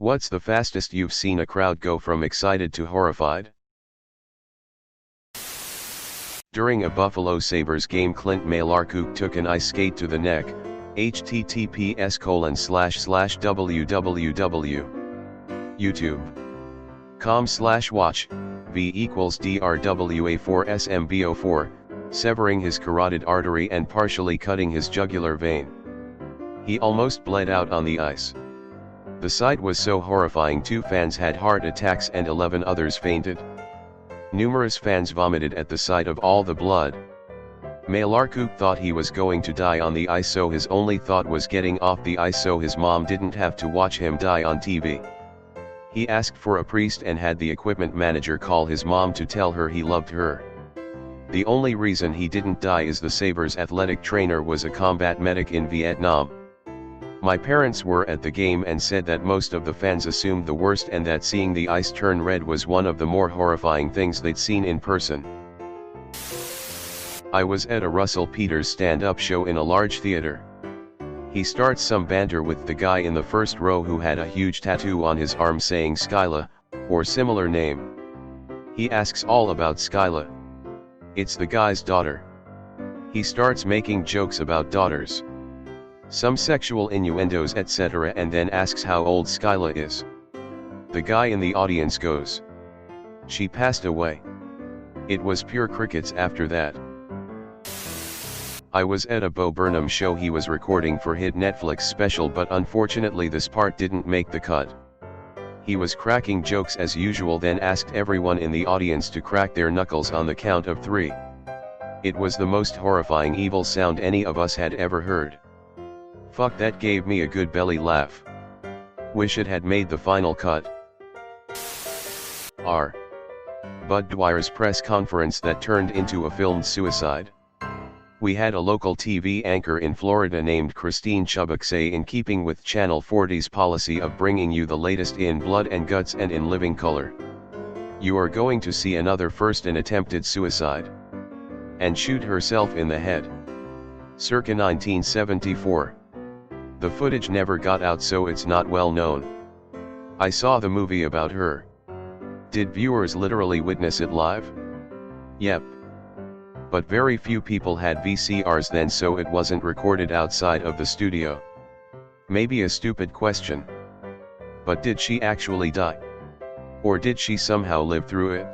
What's the fastest you've seen a crowd go from excited to horrified? During a Buffalo Sabres game, Clint Malarkuk took an ice skate to the neck. https://www.youtube.com/watch v=drwa4smbo4, severing his carotid artery and partially cutting his jugular vein. He almost bled out on the ice. The sight was so horrifying 2 fans had heart attacks and 11 others fainted. Numerous fans vomited at the sight of all the blood. Malarkuk thought he was going to die on the ice, so his only thought was getting off the ice so his mom didn't have to watch him die on TV. He asked for a priest and had the equipment manager call his mom to tell her he loved her. The only reason he didn't die is the Sabres athletic trainer was a combat medic in Vietnam. My parents were at the game and said that most of the fans assumed the worst and that seeing the ice turn red was one of the more horrifying things they'd seen in person. I was at a Russell Peters stand-up show in a large theater. He starts some banter with the guy in the first row who had a huge tattoo on his arm saying Skyla, or similar name. He asks all about Skyla. It's the guy's daughter. He starts making jokes about daughters, some sexual innuendos, etc., and then asks how old Skyla is. The guy in the audience goes, "She passed away." It was pure crickets after that. I was at a Bo Burnham show he was recording for hit Netflix special, but unfortunately this part didn't make the cut. He was cracking jokes as usual, then asked everyone in the audience to crack their knuckles on the count of 3. It was the most horrifying evil sound any of us had ever heard. Fuck, that gave me a good belly laugh. Wish it had made the final cut. R. Bud Dwyer's press conference that turned into a filmed suicide. We had a local TV anchor in Florida named Christine Chubbuck say, in keeping with Channel 40's policy of bringing you the latest in blood and guts and in living color, you are going to see another first, an attempted suicide. And shoot herself in the head. Circa 1974. The footage never got out, so it's not well known. I saw the movie about her. Did viewers literally witness it live? Yep. But very few people had VCRs then, so it wasn't recorded outside of the studio. Maybe a stupid question. But did she actually die? Or did she somehow live through it?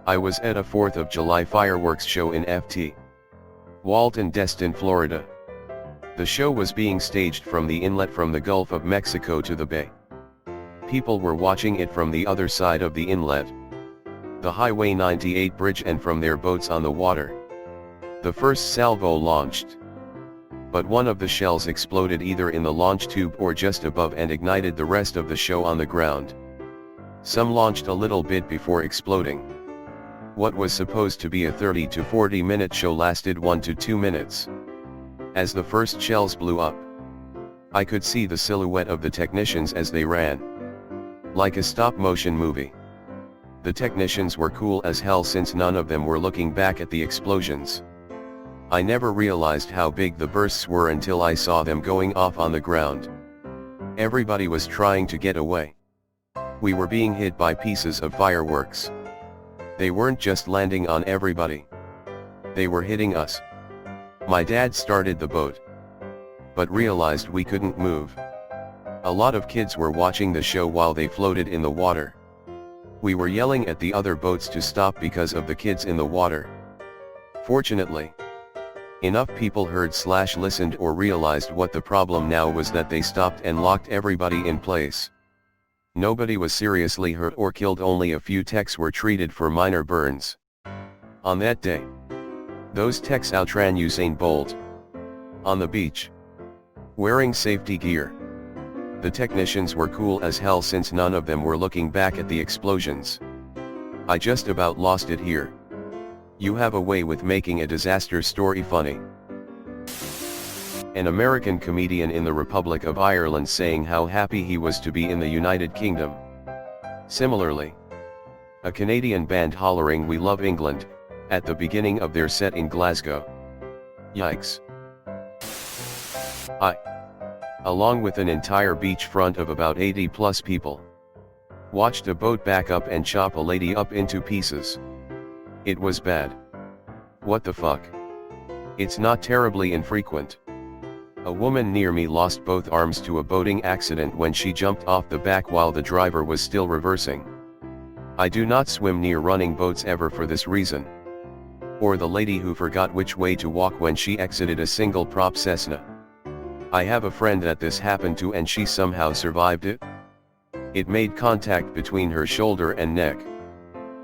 I was at a 4th of July fireworks show in Ft. Walton, Destin, Florida. The show was being staged from the inlet from the Gulf of Mexico to the bay. People were watching it from the other side of the inlet, the Highway 98 bridge, and from their boats on the water. The first salvo launched, but one of the shells exploded either in the launch tube or just above and ignited the rest of the show on the ground. Some launched a little bit before exploding. What was supposed to be a 30 to 40 minute show lasted 1 to 2 minutes. As the first shells blew up, I could see the silhouette of the technicians as they ran, like a stop-motion movie. The technicians were cool as hell since none of them were looking back at the explosions. I never realized how big the bursts were until I saw them going off on the ground. Everybody was trying to get away. We were being hit by pieces of fireworks. They weren't just landing on everybody. They were hitting us. My dad started the boat, but realized we couldn't move. A lot of kids were watching the show while they floated in the water. We were yelling at the other boats to stop because of the kids in the water. Fortunately, enough people heard/listened or realized what the problem now was that they stopped and locked everybody in place. Nobody was seriously hurt or killed, only a few techs were treated for minor burns. On that day, those techs outran Usain Bolt on the beach, wearing safety gear. The technicians were cool as hell since none of them were looking back at the explosions. I just about lost it here. You have a way with making a disaster story funny. An American comedian in the Republic of Ireland saying how happy he was to be in the United Kingdom. Similarly, a Canadian band hollering "We love England" at the beginning of their set in Glasgow. Yikes. along with an entire beachfront of about 80 plus people. Watched a boat back up and chop a lady up into pieces. It was bad. What the fuck? It's not terribly infrequent. A woman near me lost both arms to a boating accident when she jumped off the back while the driver was still reversing. I do not swim near running boats ever for this reason. Or the lady who forgot which way to walk when she exited a single prop Cessna. I have a friend that this happened to and she somehow survived it. It made contact between her shoulder and neck.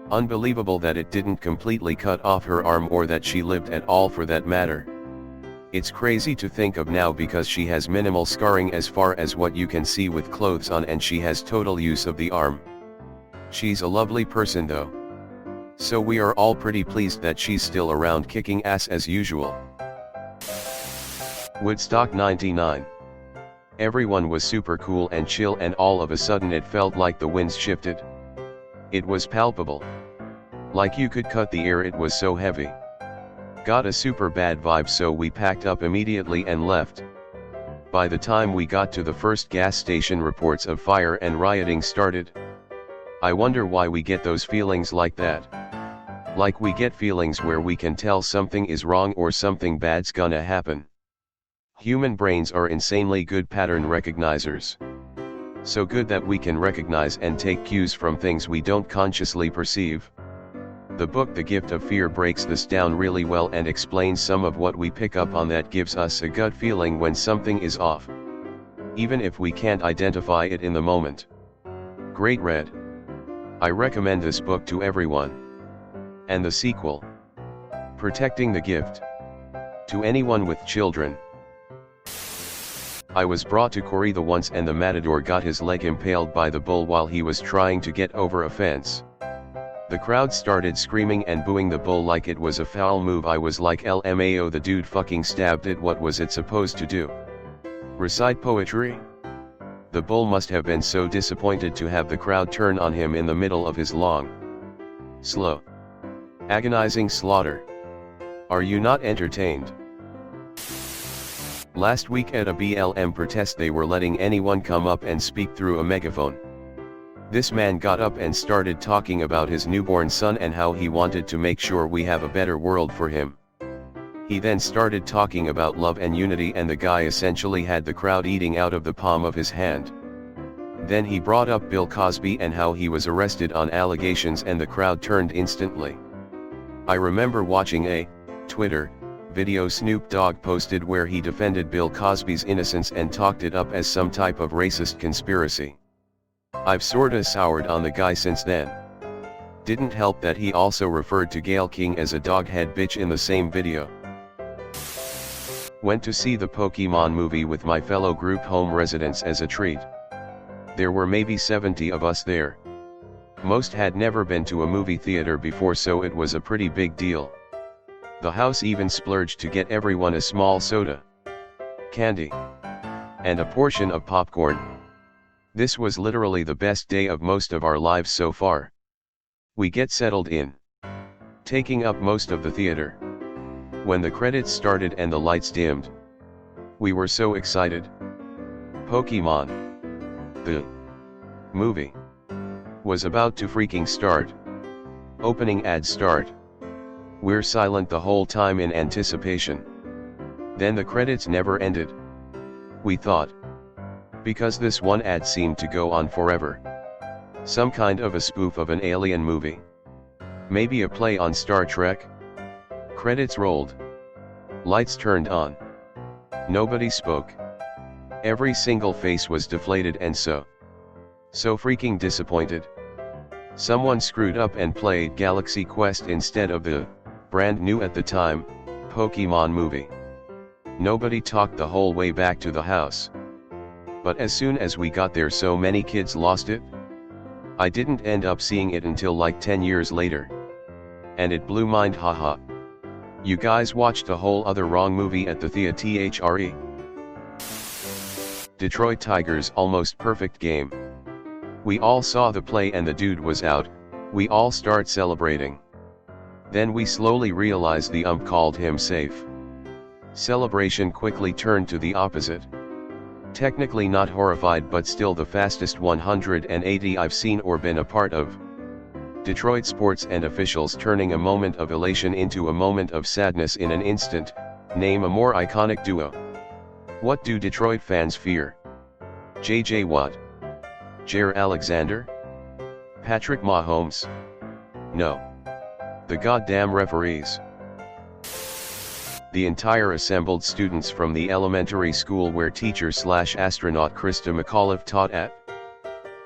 Unbelievable that it didn't completely cut off her arm or that she lived at all for that matter. It's crazy to think of now because she has minimal scarring as far as what you can see with clothes on and she has total use of the arm. She's a lovely person though. So we are all pretty pleased that she's still around kicking ass as usual. Woodstock 99. Everyone was super cool and chill and all of a sudden it felt like the winds shifted. It was palpable. Like you could cut the air, it was so heavy. Got a super bad vibe, so we packed up immediately and left. By the time we got to the first gas station, reports of fire and rioting started. I wonder why we get those feelings like that. Like we get feelings where we can tell something is wrong or something bad's gonna happen. Human brains are insanely good pattern recognizers. So good that we can recognize and take cues from things we don't consciously perceive. The book The Gift of Fear breaks this down really well and explains some of what we pick up on that gives us a gut feeling when something is off, even if we can't identify it in the moment. Great read. I recommend this book to everyone. And the sequel, Protecting the Gift, to anyone with children. I was brought to corrida once and the matador got his leg impaled by the bull while he was trying to get over a fence. The crowd started screaming and booing the bull like it was a foul move. I was like, LMAO, the dude fucking stabbed it, what was it supposed to do? Recite poetry? The bull must have been so disappointed to have the crowd turn on him in the middle of his long, slow, agonizing slaughter. Are you not entertained? Last week at a BLM protest they were letting anyone come up and speak through a megaphone. This man got up and started talking about his newborn son and how he wanted to make sure we have a better world for him. He then started talking about love and unity and the guy essentially had the crowd eating out of the palm of his hand. Then he brought up Bill Cosby and how he was arrested on allegations and the crowd turned instantly. I remember watching a Twitter video Snoop Dogg posted where he defended Bill Cosby's innocence and talked it up as some type of racist conspiracy. I've sorta soured on the guy since then. Didn't help that he also referred to Gayle King as a doghead bitch in the same video. Went to see the Pokemon movie with my fellow group home residents as a treat. There were maybe 70 of us there. Most had never been to a movie theater before, so it was a pretty big deal. The house even splurged to get everyone a small soda, candy, and a portion of popcorn. This was literally the best day of most of our lives so far. We get settled in, taking up most of the theater. When the credits started and the lights dimmed, we were so excited. Pokemon, the movie, was about to freaking start. Opening ads start. We're silent the whole time in anticipation. Then the credits never ended. We thought, because this one ad seemed to go on forever. Some kind of a spoof of an alien movie. Maybe a play on Star Trek? Credits rolled. Lights turned on. Nobody spoke. Every single face was deflated and so freaking disappointed. Someone screwed up and played Galaxy Quest instead of the, brand new at the time, Pokemon movie. Nobody talked the whole way back to the house. But as soon as we got there, so many kids lost it. I didn't end up seeing it until like 10 years later. And it blew mind, haha. You guys watched a whole other wrong movie at the theatre. Detroit Tigers almost perfect game. We all saw the play and the dude was out, we all start celebrating. Then we slowly realize the ump called him safe. Celebration quickly turned to the opposite. Technically not horrified, but still the fastest 180 I've seen or been a part of. Detroit sports and officials turning a moment of elation into a moment of sadness in an instant. Name a more iconic duo. What do Detroit fans fear? J.J. Watt? Jair Alexander? Patrick Mahomes? No. The goddamn referees. The entire assembled students from the elementary school where teacher/astronaut Krista McAuliffe taught at,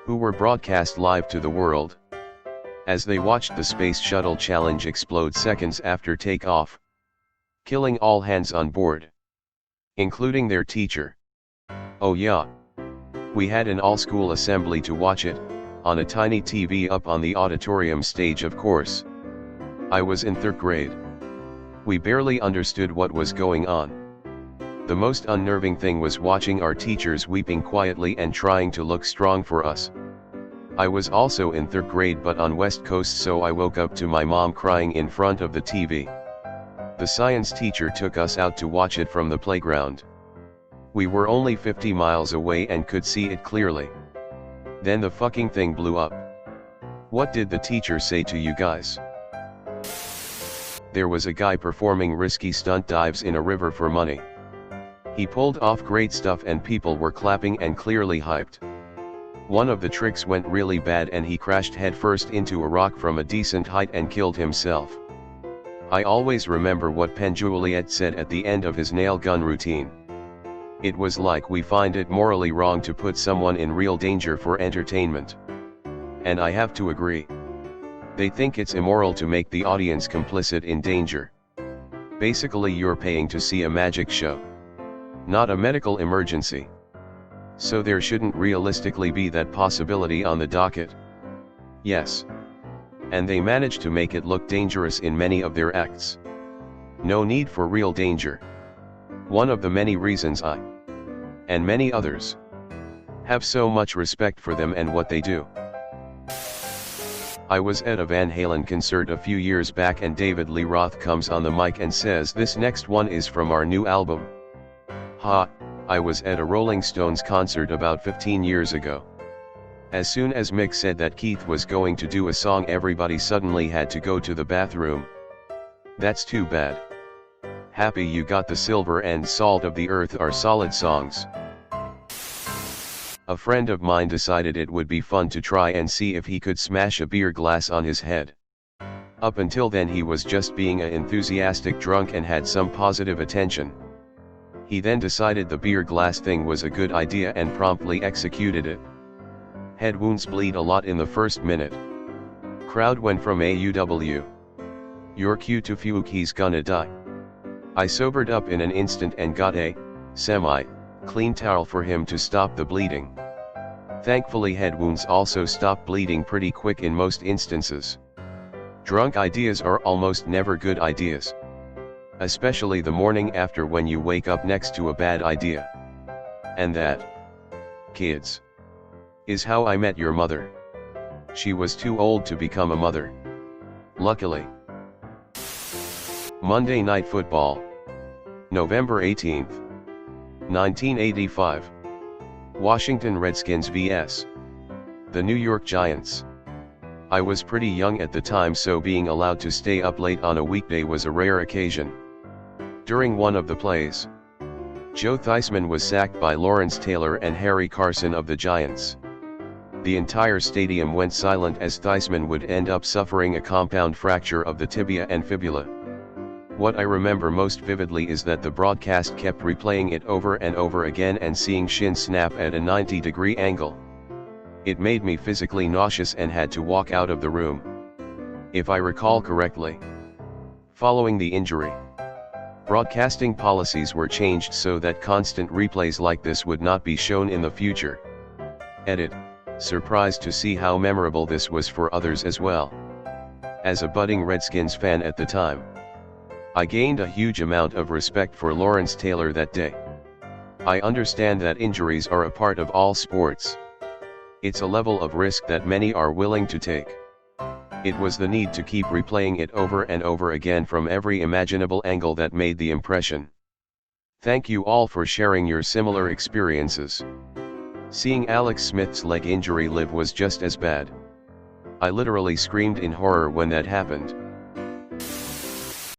who were broadcast live to the world, as they watched the Space Shuttle Challenge explode seconds after takeoff, killing all hands on board, including their teacher. Oh yeah. We had an all-school assembly to watch it, on a tiny TV up on the auditorium stage, of course. I was in 3rd grade. We barely understood what was going on. The most unnerving thing was watching our teachers weeping quietly and trying to look strong for us. I was also in 3rd grade but on West Coast, so I woke up to my mom crying in front of the TV. The science teacher took us out to watch it from the playground. We were only 50 miles away and could see it clearly. Then the fucking thing blew up. What did the teacher say to you guys? There was a guy performing risky stunt dives in a river for money. He pulled off great stuff and people were clapping and clearly hyped. One of the tricks went really bad and he crashed headfirst into a rock from a decent height and killed himself. I always remember what Penn Joliet said at the end of his nail gun routine. It was like, we find it morally wrong to put someone in real danger for entertainment. And I have to agree. They think it's immoral to make the audience complicit in danger. Basically you're paying to see a magic show, not a medical emergency. So there shouldn't realistically be that possibility on the docket. Yes. And they managed to make it look dangerous in many of their acts. No need for real danger. One of the many reasons I, and many others, have so much respect for them and what they do. I was at a Van Halen concert a few years back and David Lee Roth comes on the mic and says, "This next one is from our new album." Ha, I was at a Rolling Stones concert about 15 years ago. As soon as Mick said that Keith was going to do a song, everybody suddenly had to go to the bathroom. That's too bad. Happy You Got the Silver and Salt of the Earth are solid songs. A friend of mine decided it would be fun to try and see if he could smash a beer glass on his head. Up until then he was just being an enthusiastic drunk and had some positive attention. He then decided the beer glass thing was a good idea and promptly executed it. Head wounds bleed a lot in the first minute. Crowd went from AUW. You're cute to fuck, he's gonna die. I sobered up in an instant and got a clean towel for him to stop the bleeding. Thankfully head wounds also stop bleeding pretty quick in most instances. Drunk ideas are almost never good ideas. Especially the morning after when you wake up next to a bad idea. And that, kids, is how I met your mother. She was too old to become a mother. Luckily. Monday Night Football. November 18th. 1985. Washington Redskins vs. the New York Giants. I was pretty young at the time, so being allowed to stay up late on a weekday was a rare occasion. During one of the plays, Joe Theismann was sacked by Lawrence Taylor and Harry Carson of the Giants. The entire stadium went silent as Theismann would end up suffering a compound fracture of the tibia and fibula. What I remember most vividly is that the broadcast kept replaying it over and over again and seeing shin snap at a 90-degree angle. It made me physically nauseous and had to walk out of the room. If I recall correctly, following the injury, broadcasting policies were changed so that constant replays like this would not be shown in the future. Edit. Surprised to see how memorable this was for others as well. As a budding Redskins fan at the time, I gained a huge amount of respect for Lawrence Taylor that day. I understand that injuries are a part of all sports. It's a level of risk that many are willing to take. It was the need to keep replaying it over and over again from every imaginable angle that made the impression. Thank you all for sharing your similar experiences. Seeing Alex Smith's leg injury live was just as bad. I literally screamed in horror when that happened.